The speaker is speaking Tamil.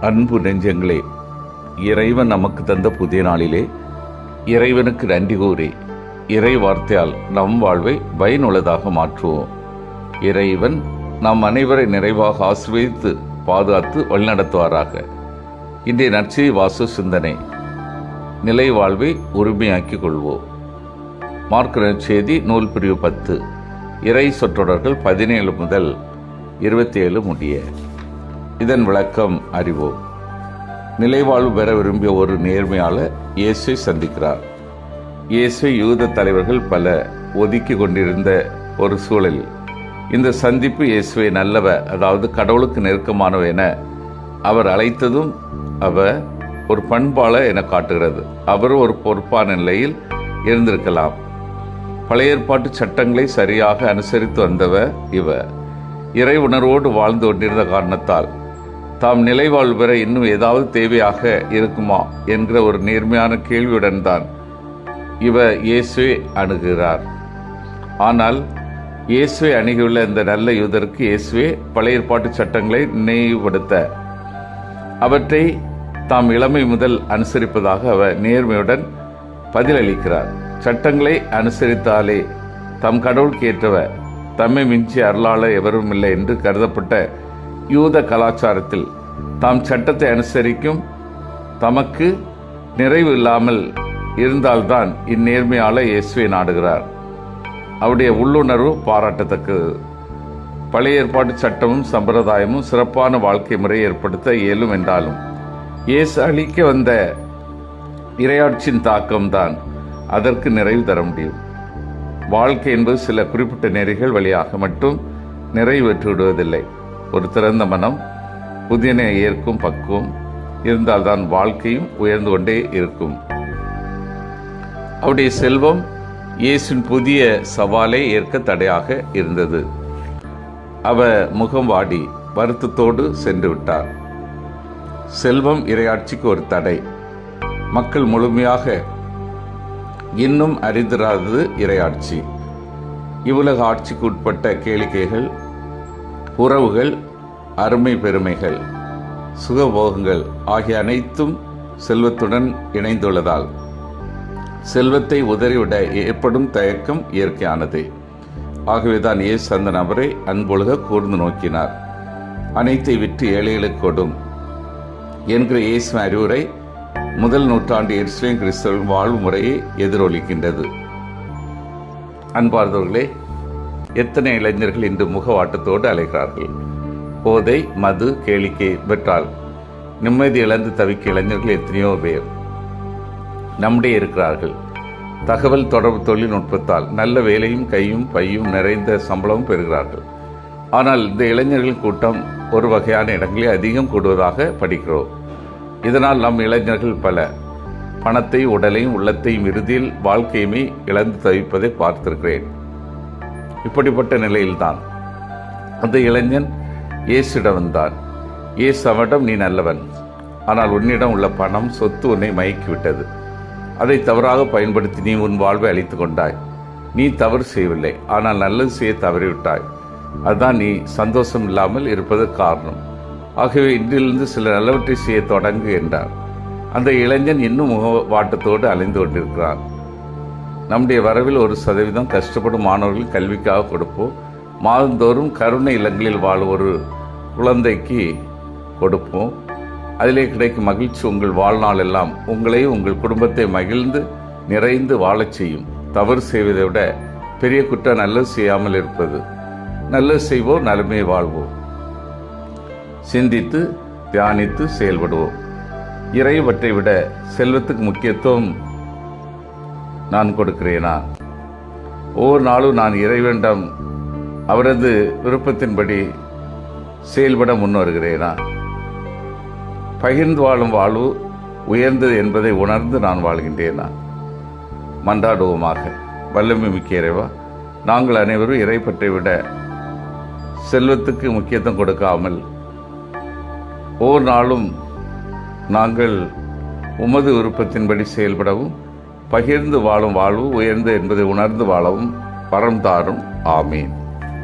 அன்பு நெஞ்சங்களே, இறைவன் நமக்கு தந்த புதிய நாளிலே இறைவனுக்கு நன்றி கூறி இறை வார்த்தையால் நம் வாழ்வை பயனுள்ளதாக மாற்றுவோம். இறைவன் நம் அனைவரை நிறைவாக ஆசீர்வதித்து பாதுகாத்து வழிநடத்துவாராக. இன்றைய நற்செய்தி வாசு சிந்தனை, நிலை வாழ்வை உரிமையாக்கிக் கொள்வோம். மார்க்கு நற்செய்தி நூல் பிரிவு 10, இறை சொற்றொடர்கள் 17 முதல் 27 முடிய. இதன் விளக்கம் அறிவோம். நிலைவாழ்வு பெற விரும்பிய ஒரு நேர்மையாளர் இயேசுவை சந்திக்கிறார். இயேசு யூத தலைவர்கள் பல ஒதுக்கி கொண்டிருந்த ஒரு சூழலில் இந்த சந்திப்பு இயேசுவை நல்லவர், அதாவது கடவுளுக்கு நெருக்கமானவர் என அவர் அழைத்ததும் அவர் ஒரு பண்பாளர் என காட்டுகிறது. அவர் ஒரு பொறுப்பான நிலையில் இருந்திருக்கலாம். பழைய ஏற்பாட்டு சட்டங்களை சரியாக அனுசரித்து வந்தவர் இவர். இறை உணர்வோடு வாழ்ந்து கொண்டிருந்த காரணத்தால் தாம் நிலைவாழ்வு பெற இன்னும் ஏதாவது தேவையாக இருக்குமா என்கிற ஒரு நேர்மையான கேள்வியுடன் தான் இவர் இயேசுவை அணுகுகிறார். ஆனால் இயேசுவை அணுகியுள்ள இந்த நல்ல யூதருக்கு இயேசுவே பழைய ஏற்பாட்டு சட்டங்களை நினைவுபடுத்த அவற்றை தாம் இளமை முதல் அனுசரிப்பதாக அவர் நேர்மையுடன் பதிலளிக்கிறார். சட்டங்களை அனுசரித்தாலே தம் கடவுளுக்கு ஏற்றவர், தம்மை மிஞ்சி அருளாளர் எவரும் இல்லை என்று கருதப்பட்ட யூத கலாச்சாரத்தில் தாம் சட்டத்தை அனுசரிக்கும் தமக்கு நிறைவு இல்லாமல் இருந்தால்தான் இந்நேர்மையாளர் இயேசுவை நாடுகிறார். அவருடைய உள்ளுணர்வு பாராட்டத்தக்கது. பழைய ஏற்பாட்டு சட்டமும் சம்பிரதாயமும் சிறப்பான வாழ்க்கை முறையை ஏற்படுத்த இயலும் என்றாலும் இயேசு அளிக்க வந்த இறையாட்சியின் தாக்கம்தான் அதற்கு நிறைவு தர முடியும். வாழ்க்கை என்பது சில குறிப்பிட்ட நெறிகள் வழியாக மட்டும் நிறைவேற்றி விடுவதில்லை. ஒரு திறந்த மனம், புதியனை ஏற்கும் பக்குவம் இருந்தால்தான் வாழ்க்கையும் உயர்ந்து கொண்டே இருக்கும். அவருடைய செல்வம் இயேசுவின் புதிய சவாலை ஏற்க தடையாக இருந்தது. அவர் முகம் வாடி வருத்தத்தோடு சென்று விட்டார். செல்வம் இறையாட்சிக்கு ஒரு தடை. மக்கள் முழுமையாக இன்னும் அறிந்திராதது இறையாட்சி. இவ்வுலக ஆட்சிக்கு உட்பட்ட கேளிக்கைகள், உறவுகள், அருமை பெருமைகள், சுகபோகங்கள் ஆகிய அனைத்தும் செல்வத்துடன் இணைந்துள்ளதால் செல்வத்தை உதறிவிட ஏற்படும் தயக்கம் இயற்கையானது. ஆகவேதான் இயேசு அந்த நபரை அன்பொழுக கூர்ந்து நோக்கினார். அனைத்தை விற்று ஏழைகளுக்கு கொடும் என்கிற இயேசு அறிவுரை முதல் நூற்றாண்டு எருசலேம் கிறிஸ்தவ வாழ்வு முறையை எதிரொலிக்கின்றது. அன்பார்ந்தவர்களே, எத்தனை இளைஞர்கள் இன்று முகவாட்டத்தோடு அலைகிறார்கள். போதை, மது, கேளிக்கை இவற்றால் நிம்மதி இழந்து தவிக்க இளைஞர்கள் எத்தனையோ பேர் நம்முடைய இருக்கிறார்கள். தகவல் தொடர்பு தொழில்நுட்பத்தால் நல்ல வேலையும் கையும் பையும் நிறைந்த சம்பளமும் பெறுகிறார்கள். ஆனால் இந்த இளைஞர்கள் கூட்டம் ஒரு வகையான இடங்களில் அதிகம் கூடுவதாக படிக்கிறோம். இதனால் நம் இளைஞர்கள் பல பணத்தை, உடலையும், உள்ளத்தையும், இறுதியில் வாழ்க்கையுமே இழந்து தவிப்பதை பார்த்திருக்கிறேன். இப்படிப்பட்ட நிலையில்தான் அந்த இளைஞன் இயேசுவிடம் வந்தான். இயேசு அவனிடம், நீ நல்லவன், ஆனால் உன்னிடம் உள்ள பணம், சொத்து உன்னை மயக்கிவிட்டது. அதை தவறாக பயன்படுத்தி நீ உன் வாழ்வை அழித்து கொண்டாய். நீ தவறு செய்யவில்லை, ஆனால் நல்லது செய்ய தவறிவிட்டாய். அதுதான் நீ சந்தோஷம் இல்லாமல் இருப்பதற்கு காரணம். ஆகவே இன்றிலிருந்து சில நல்லவற்றை செய்ய தொடங்கு என்றார். அந்த இளைஞன் இன்னும் முகவாட்டத்தோடு அலைந்து கொண்டிருக்கிறான். நம்முடைய வரவில் 1% கஷ்டப்படும் மாணவர்கள் கல்விக்காக கொடுப்போம். மாதந்தோறும் கருணை இல்லங்களில் வாழும் ஒரு குழந்தைக்கு கொடுப்போம். அதிலே கிடைக்கும் மகிழ்ச்சி உங்கள் வாழ்நாள் எல்லாம் உங்களையும் உங்கள் குடும்பத்தை மகிழ்ந்து நிறைந்து வாழச் செய்யும். தவறு செய்வதை விட பெரிய குற்றம் நல்லது செய்யாமல் இருப்பது. நல்லது செய்வோம், நலமே வாழ்வோம். சிந்தித்து தியானித்து செயல்படுவோம். இறைவற்றை விட செல்வத்துக்கு முக்கியத்துவம் நான் கொடுக்கிறேனா? ஒவ்வொரு நாளும் நான் இறைவனிடம் அவரது விருப்பத்தின்படி செயல்பட முன் வருகிறேனா? பகிர்ந்து வாழும் வாழ்வு உயர்ந்தது என்பதை உணர்ந்து நான் வாழ்கின்றேனா? மன்றாடுவோமாக. வல்லமை மிக்க இறைவா, நாங்கள் அனைவரும் இறைப்பற்றை விட செல்வத்துக்கு முக்கியத்துவம் கொடுக்காமல் ஒவ்வொரு நாளும் நாங்கள் உமது விருப்பத்தின்படி செயல்படவும், பகிர்ந்து வாழும் வாழ்வு உயர்ந்து என்பதை உணர்ந்து வாழவும் வரம் தாரும். ஆமீன்.